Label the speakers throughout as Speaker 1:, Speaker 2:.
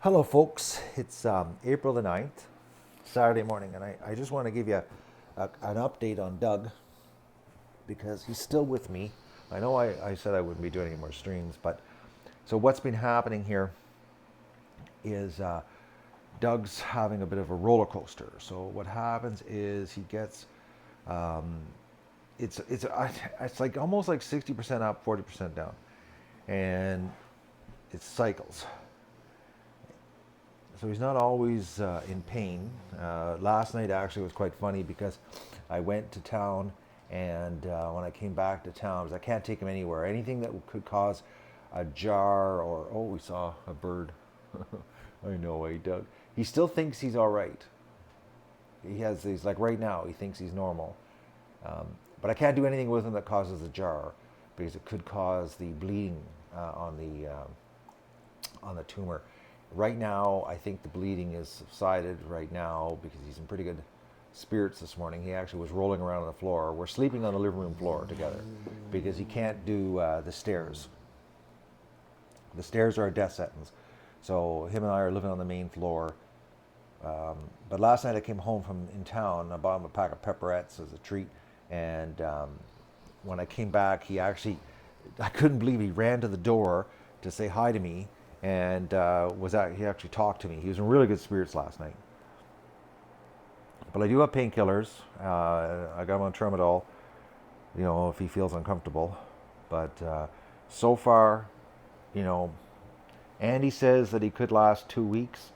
Speaker 1: Hello, folks. It's April the 9th, Saturday morning, and I just want to give you an update on Doug because he's still with me. I know I said I wouldn't be doing any more streams, but so what's been happening here is Doug's having a bit of a roller coaster. So what happens is he gets it's like almost like 60% up, 40% down, and it cycles. So he's not always in pain. Last night actually was quite funny because I went to town, and when I came back to town, because I can't take him anywhere. Anything that could cause a jar or, oh, we saw a bird. I know, Doug. He still thinks he's all right. He's like right now, he thinks he's normal. But I can't do anything with him that causes a jar because it could cause the bleeding on the tumor. Right now, I think the bleeding is subsided right now because he's in pretty good spirits this morning. He actually was rolling around on the floor. We're sleeping on the living room floor together because he can't do the stairs. The stairs are a death sentence. So him and I are living on the main floor. But last night I came home from in town. I bought him a pack of pepperettes as a treat. And when I came back, I couldn't believe he ran to the door to say hi to me, and he actually talked to me. He was in really good spirits last night. But I do have painkillers. I got him on tramadol, if he feels uncomfortable. But so far, Andy says that he could last 2 weeks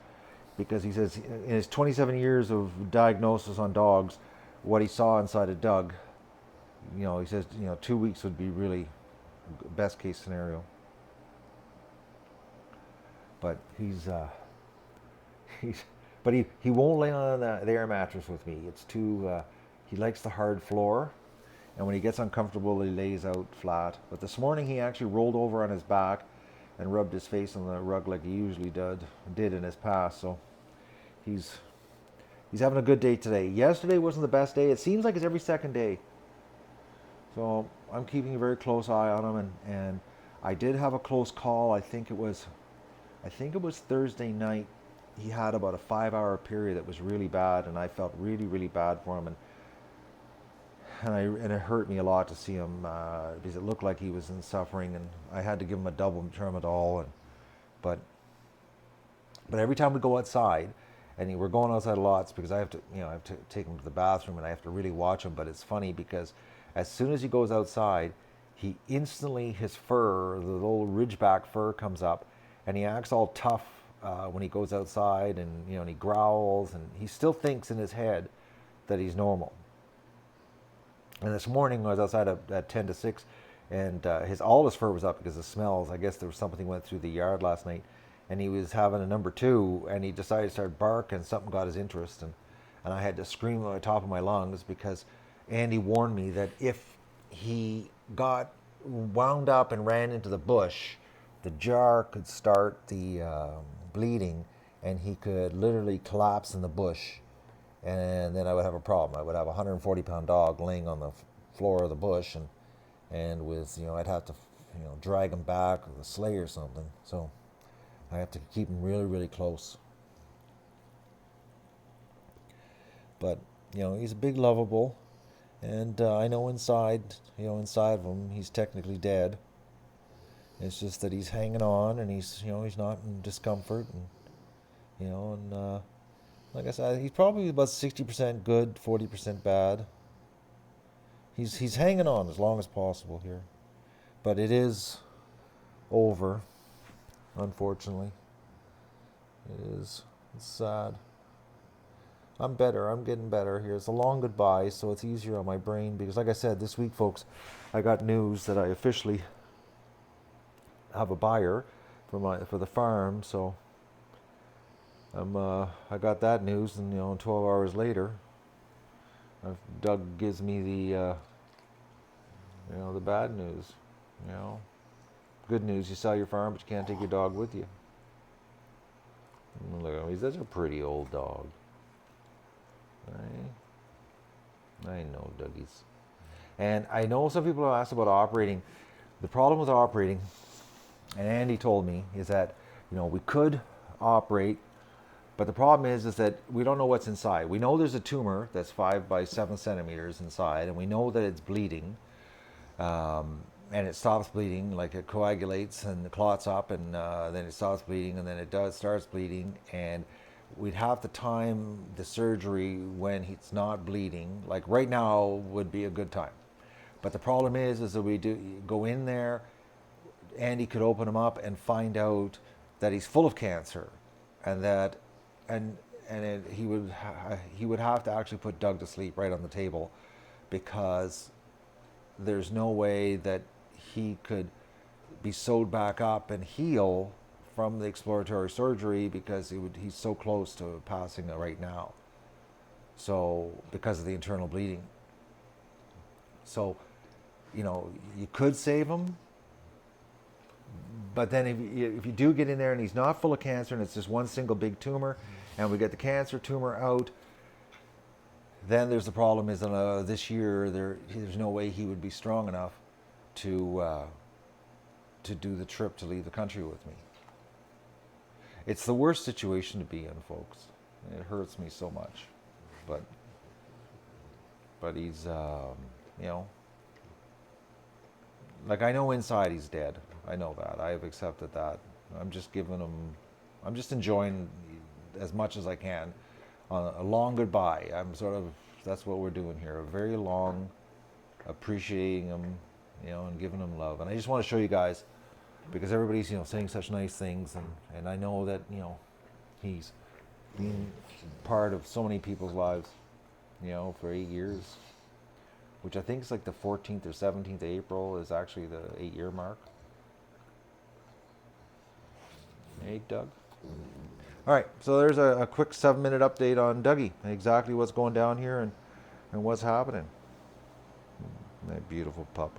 Speaker 1: because he says in his 27 years of diagnosis on dogs, what he saw inside of Doug, he says, 2 weeks would be really best case scenario. But he won't lay on the air mattress with me. It's too, he likes the hard floor. And when he gets uncomfortable, he lays out flat. But this morning he actually rolled over on his back and rubbed his face on the rug like he usually did in his past. So he's having a good day today. Yesterday wasn't the best day. It seems like it's every second day. So I'm keeping a very close eye on him, and I did have a close call. I think it was Thursday night. He had about a 5-hour period that was really bad, and I felt really, really bad for him, and it hurt me a lot to see him because it looked like he was in suffering, and I had to give him a double tramadol, but every time we go outside, and we're going outside a lot because I have to take him to the bathroom, and I have to really watch him. But it's funny because as soon as he goes outside, he instantly, his fur, the little ridgeback fur comes up, and he acts all tough when he goes outside, and and he growls, and he still thinks in his head that he's normal. And this morning I was outside at 10 to 6, and all his fur was up because of smells. I guess there was something went through the yard last night, and he was having a number two, and he decided to start bark, and something got his interest, and I had to scream at the top of my lungs because Andy warned me that if he got wound up and ran into the bush, the jar could start the bleeding, and he could literally collapse in the bush, and then I would have a problem. I would have a 140-pound dog laying on the floor of the bush, and with I'd have to drag him back with a sleigh or something. So I have to keep him really, really close. But he's a big lovable, and I know inside of him he's technically dead. It's just that he's hanging on, and he's not in discomfort, and like I said, he's probably about 60% good, 40% bad. He's hanging on as long as possible here, but it is over, unfortunately. It is. It's sad. I'm better. I'm getting better here. It's a long goodbye, so it's easier on my brain because, like I said, this week, folks, I got news that I officially have a buyer for the farm. So I got that news, and 12 hours later, Doug gives me the bad news. Good news: you sell your farm, but you can't take your dog with you. Look at him; he's such a pretty old dog. I know, Dougie's. And I know some people have asked about operating. The problem with operating, and Andy told me, is that we could operate. But the problem is that we don't know what's inside. We know there's a tumor that's 5 by 7 centimeters inside, and we know that it's bleeding, and it stops bleeding, like it coagulates and it clots up, and then it stops bleeding, and then it starts bleeding, and we'd have to time the surgery when it's not bleeding. Like right now would be a good time. But the problem is that we do go in there, Andy could open him up and find out that he's full of cancer, and that he would have to actually put Doug to sleep right on the table, because there's no way that he could be sewed back up and heal from the exploratory surgery, because he's so close to passing right now. So because of the internal bleeding. So, you could save him, but then if you do get in there and he's not full of cancer and it's just one single big tumor, and we get the cancer tumor out, then there's the problem is that this year there's no way he would be strong enough to do the trip to leave the country with me. It's the worst situation to be in, folks. It hurts me so much, but he's like, I know inside he's dead. I know that. I have accepted that. I'm just enjoying as much as I can on a long goodbye. That's what we're doing here. A very long appreciating him, and giving him love. And I just want to show you guys, because everybody's, saying such nice things, and I know that, he's been part of so many people's lives, for 8 years, which I think is like the 14th or 17th of April is actually the 8-year mark. Hey, Doug. All right, so there's a quick 7-minute update on Dougie and exactly what's going down here and what's happening. That beautiful pup.